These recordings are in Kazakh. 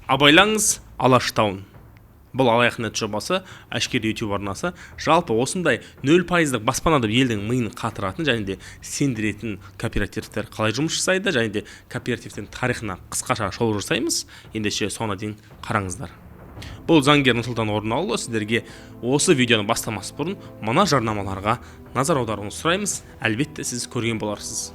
Абайлаңыз Алаштауын. Бұл алаяқ.нет жобасы, әшкері YouTube арнасы, жалпы осындай 0%-лық баспанада елдің миын қатыратын және де сендіретін кооперативтер қалай жұмыс жасайды, және де кооперативтің тарихына қысқаша шолу жасаймыз. Ендеше соңына дейін қараңыздар. Бұл заңгер Нұрсұлтан Орынбауұлы. Сіздерге осы видеоны бастамас бұрын мына жарнамаларға назар аударуыңызды сұраймыз. Әлбетте сіз көрген боларсыз.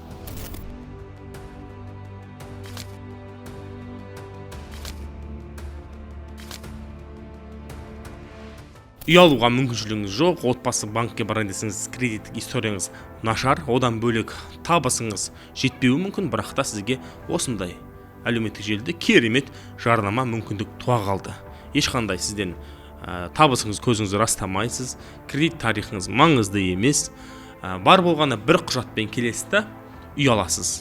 Үй алуға мүмкіншілігіңіз жоқ, отбасы банкке барайын десеңіз, кредиттік историяңыз нашар, одан бөлек табысыңыз жетпеуі мүмкін, бірақ та сізге осындай әлеуметтік желіде керемет жарнама мүмкіндік туа қалды. Ешқандай сізден табысыңыз көзіңізді растамайсыз, кредит тарихыңыз маңызды емес, бар болғаны бір құжатпен келесіз да үй аласыз.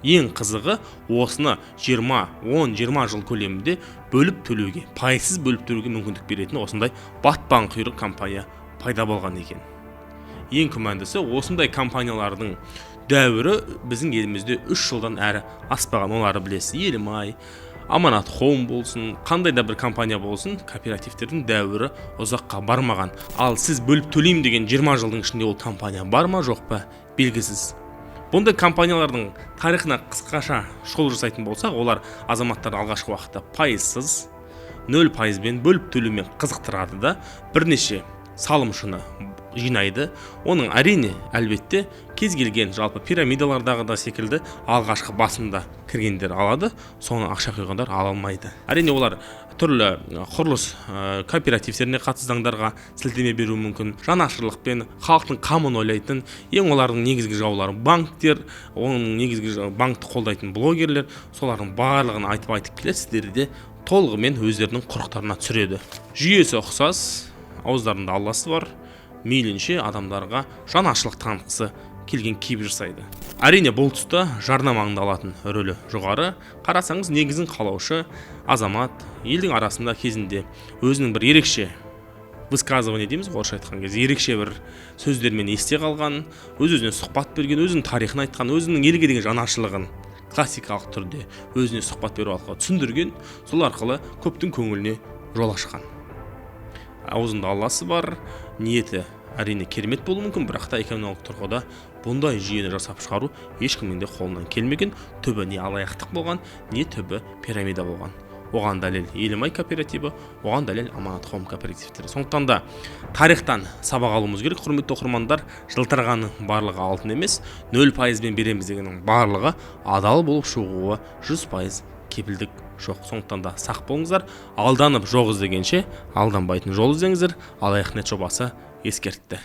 Ең қызығы, осыны 10-20 жыл көлемінде бөліп төлеуге, пайсыз бөліп төлеуге мүмкіндік беретін осындай батпан құйрық компания пайда болған екен. Ең күмәндісі, осындай компаниялардың дәуірі біздің елімізде 3 жылдан әрі аспаған. Оларды білесіз, Елімай, Аманат Хоум болсын, қандай да бір компания болсын, кооперативтердің дәуірі ұзаққа бармаған. Ал сіз бөліп төлеймін деген 20 жылдың ішінде ол компания бар ма, жоқ па, белгісіз. Бұндай компаниялардың тарихына қысқаша шолу жасайтын болсақ, олар азаматтарды алғашқы уақытта пайызсыз, 0%-бен бөліп төлеумен қызықтырады да, бірнеше салымшыны жинайды. Оның әрине, әлбетте, кез келген жалпы пирамидалардағы да секілді алғашқы басында кіргендер алады, соны ақша құйғандар ала алмайды. Әрине, олар түрлі құрылыс кооперативтеріне қатысты заңдарға сілтеме беруі мүмкін. Жанашырлықпен халықтың қамын ойлайтын, ең олардың негізгі жаулары банктер, оның негізгі банкты қолдайтын блогерлер, солардың барлығын айтып келеді, сіздерде толығымен өздерінің құрықтарына түсіреді. Жүйесі ұқсас, ауыздарында алласы бар, мейлінше адамдарға жанашырлық танытқысы келген кейіп жасайды. Әрине, бұл тұста жарнамаңды алатын рөлі жоғары. Қарасаңыз, негізін қалаушы азамат елдің арасында кезінде өзінің бір ерекше высказывание дейміз, орысша айтқан кезде ерекше бір сөздермен есте қалған, өз-өзіне сұхбат берген, өзінің тарихын айтқан, өзінің елге деген жанашырлығын классикалық түрде өзіне сұхбат беру арқылы түсіндірген, сол арқылы көптің көңіліне жол ашқан. Аузында алласы бар, ниеті әрине керемет болуы мүмкін, бірақ та экономикалық тұрғыда бұндай жүйені жасап шығару ешкімнің де қолынан келмеген. Түбі не алаяқтық болған, не түбі пирамида болған. Оған дәлел Елімай кооперативі, оған дәлел Аманат Хоум кооперативтері. Сондықтан да тарихтан сабақ алуымыз керек, құрметті оқырмандар. Жылтырағанның барлығы алтын емес, 0%-бен береміз дегеннің барлығы адал болып шығуы 100% кепілдік жоқ. Сондықтан да сақ болыңыздар. Алданып жоқ іздегенше алданбайтын жол іздеңіздер. Алаяқ.нет жобасы ескертті.